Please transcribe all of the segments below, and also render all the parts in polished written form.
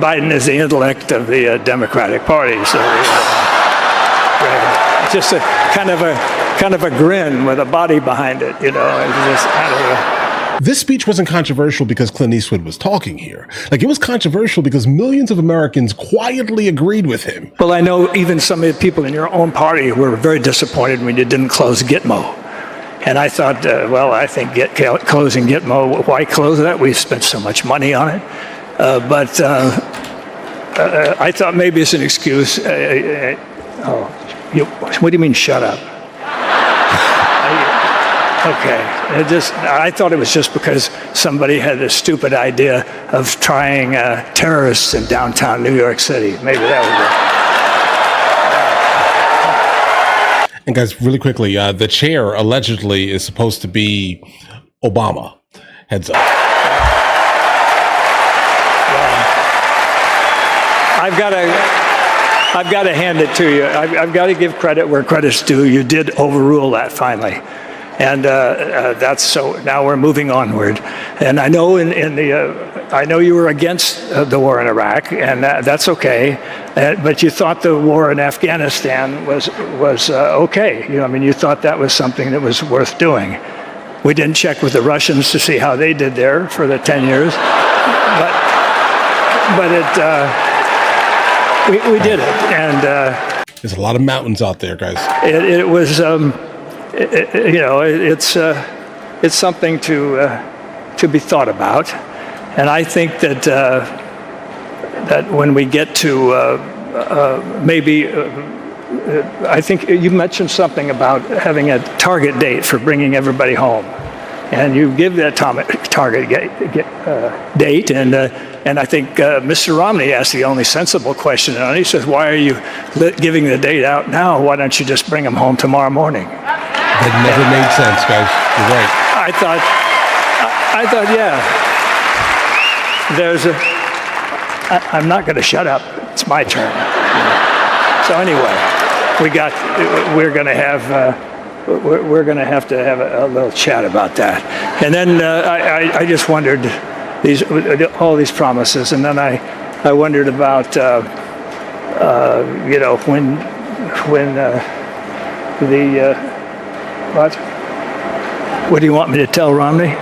Biden is the intellect of the Democratic Party, so just a kind of a grin with a body behind it, you know. It's just, I don't know. This speech wasn't controversial because Clint Eastwood was talking here. Like, it was controversial because millions of Americans quietly agreed with him. Well, I know even some of the people in your own party were very disappointed when you didn't close Gitmo. And I thought, well, I think closing Gitmo, why close that? We've spent so much money on it. But I thought maybe it's an excuse. What do you mean, shut up? Okay. I thought it was just because somebody had a stupid idea of trying terrorists in downtown New York City. Maybe that was it. And guys, really quickly, the chair allegedly is supposed to be Obama. Heads up. I've got to hand it to you. I've got to give credit where credit's due. You did overrule that finally. And that's so. Now we're moving onward, and I know I know you were against the war in Iraq, and that's okay. But you thought the war in Afghanistan was okay. You know, I mean, you thought that was something that was worth doing. We didn't check with the Russians to see how they did there for the 10 years, but we did it, and there's a lot of mountains out there, guys. It was. You know, it's something to be thought about, and I think that that when we get to I think you mentioned something about having a target date for bringing everybody home, and you give that target date, and I think Mr. Romney asked the only sensible question, and he says, "Why are you giving the date out now? Why don't you just bring them home tomorrow morning?" That never made sense, guys. You're right. I thought, yeah. I'm not going to shut up. It's my turn. So anyway, we're going to have to have a little chat about that. And then I just wondered all these promises, and then I wondered about you know, when what do you want me to tell Romney?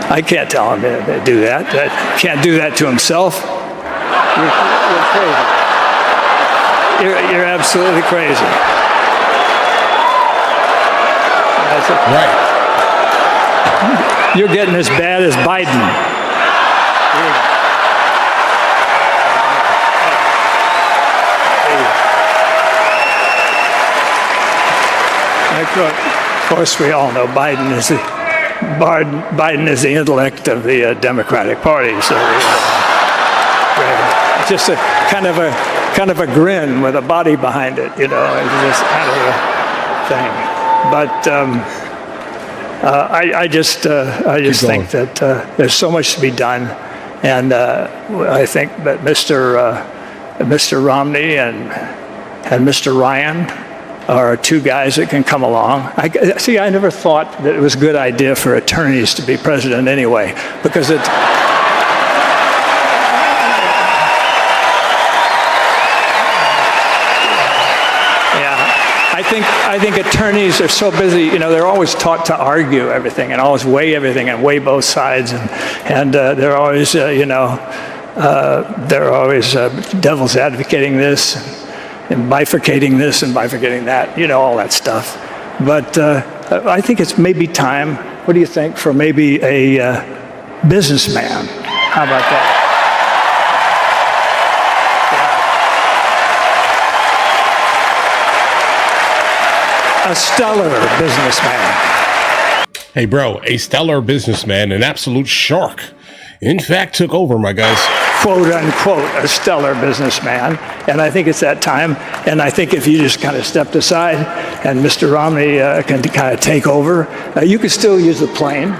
I can't tell him to do that. Can't do that to himself. You're crazy. You're absolutely crazy. Right. You're getting as bad as Biden. Of course, we all know Biden is the intellect of the Democratic Party. So just a kind of a grin with a body behind it, you know. It's just kind of a thing. But I just think that there's so much to be done, and I think that Mr. Romney and Mr. Ryan are two guys that can come along. I never thought that it was a good idea for attorneys to be president anyway, because it. Yeah, I think attorneys are so busy. You know, they're always taught to argue everything and always weigh everything and weigh both sides, and they're always devil's advocating this, and bifurcating this and bifurcating that, you know, all that stuff. But I think it's maybe time, what do you think, for maybe a businessman? How about that? Yeah. A stellar businessman. Hey, bro, a stellar businessman, an absolute shark. In fact, took over, my guys. Quote unquote, a stellar businessman. And I think it's that time. And I think if you just kind of stepped aside and Mr. Romney can kind of take over, you could still use the plane.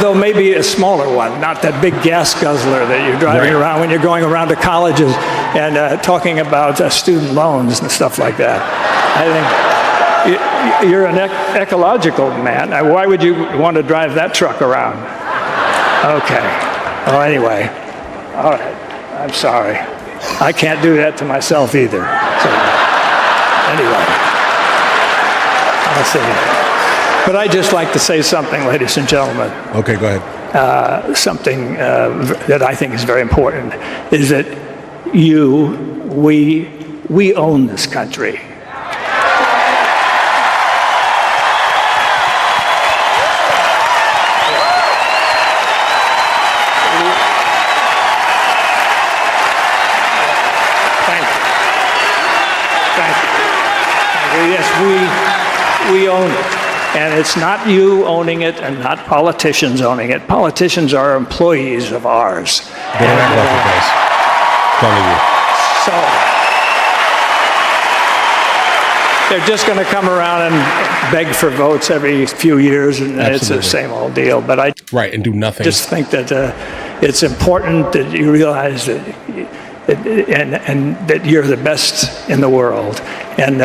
Though maybe a smaller one, not that big gas guzzler that you're driving around when you're going around to colleges and talking about student loans and stuff like that. I think you're an ecological man. Why would you want to drive that truck around? Okay. Oh, anyway, all right. I'm sorry. I can't do that to myself either. So, anyway, I'll say. But I'd just like to say something, ladies and gentlemen. Okay, go ahead. Something that I think is very important is that we own this country. Yes, we own it. And it's not you owning it and not politicians owning it. Politicians are employees of ours. They don't act like it, guys. Telling you. So they're just going to come around and beg for votes every few years, and it's the same old deal. But I and do nothing. Just think that it's important that you realize that and that you're the best in the world. And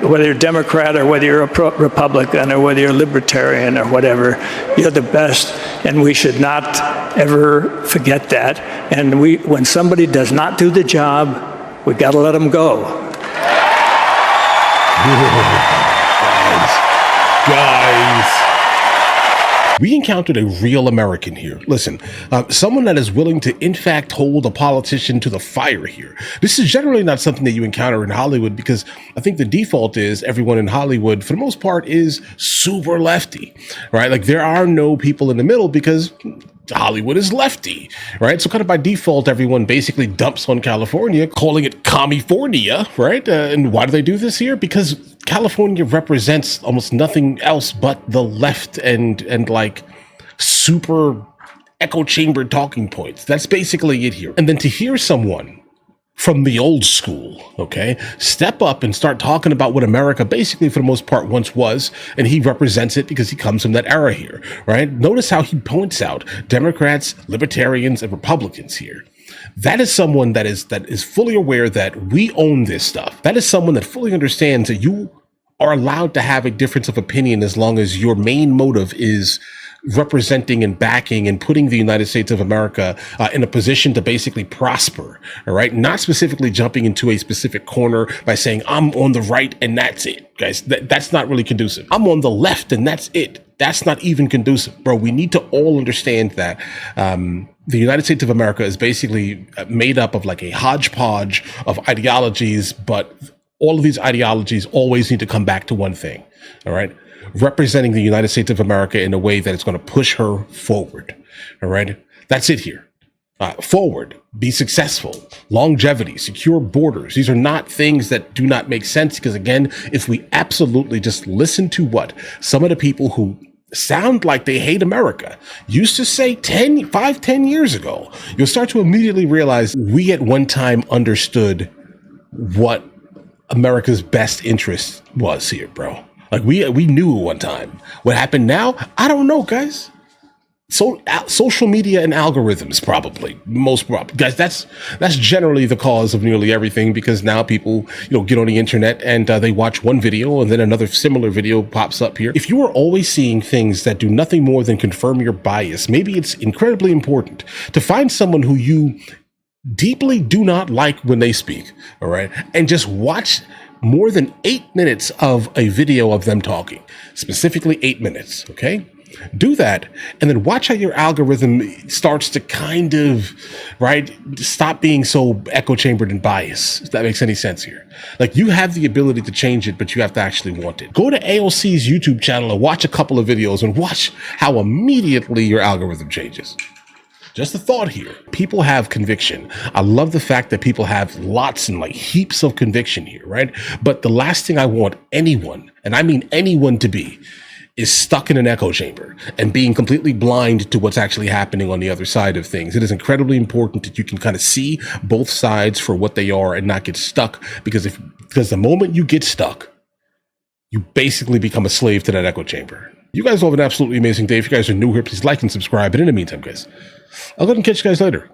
whether you're Democrat or whether you're a Republican or whether you're libertarian or whatever, you're the best, and we should not ever forget that. And when somebody does not do the job, we got to let them go. Guys. We encountered a real American here. Listen, someone that is willing to, in fact, hold a politician to the fire here. This is generally not something that you encounter in Hollywood, because I think the default is everyone in Hollywood, for the most part, is super lefty, right? Like, there are no people in the middle because Hollywood is lefty, right? So kind of by default, everyone basically dumps on California, calling it California, right? And why do they do this here? Because California represents almost nothing else but the left and like super echo chamber talking points. That's basically it here. And then to hear someone from the old school, okay, step up and start talking about what America basically for the most part once was, and he represents it because he comes from that era here, right? Notice how he points out Democrats, libertarians, and Republicans here. That is someone that is fully aware that we own this stuff. That is someone that fully understands that you are allowed to have a difference of opinion as long as your main motive is representing and backing and putting the United States of America in a position to basically prosper, all right? Not specifically jumping into a specific corner by saying, I'm on the right and that's it, guys. That's not really conducive. I'm on the left and that's it. That's not even conducive, bro. We need to all understand that the United States of America is basically made up of like a hodgepodge of ideologies, but all of these ideologies always need to come back to one thing, all right? Representing the United States of America in a way that is going to push her forward, all right? That's it here. Forward, be successful, longevity, secure borders. These are not things that do not make sense because, again, if we absolutely just listen to what some of the people who sound like they hate America used to say 10 years ago, you'll start to immediately realize we at one time understood what America's best interest was here, bro. Like we knew at one time. What happened now? I don't know, guys. So social media and algorithms, probably most probably, guys. That's generally the cause of nearly everything, because now people, get on the internet and they watch one video and then another similar video pops up here. If you are always seeing things that do nothing more than confirm your bias, maybe it's incredibly important to find someone who you deeply do not like when they speak, all right, and just watch more than 8 minutes of a video of them talking, specifically 8 minutes, okay? Do that, and then watch how your algorithm starts to kind of, right, stop being so echo chambered and biased, if that makes any sense here. Like, you have the ability to change it, but you have to actually want it. Go to AOC's YouTube channel and watch a couple of videos and watch how immediately your algorithm changes. Just a thought here. People have conviction. I love the fact that people have lots and like heaps of conviction here, right? But the last thing I want anyone, and I mean anyone, to be is stuck in an echo chamber and being completely blind to what's actually happening on the other side of things. It is incredibly important that you can kind of see both sides for what they are and not get stuck, because the moment you get stuck, you basically become a slave to that echo chamber. You guys all have an absolutely amazing day. If you guys are new here, please like and subscribe. And in the meantime, guys, I'll go ahead and catch you guys later.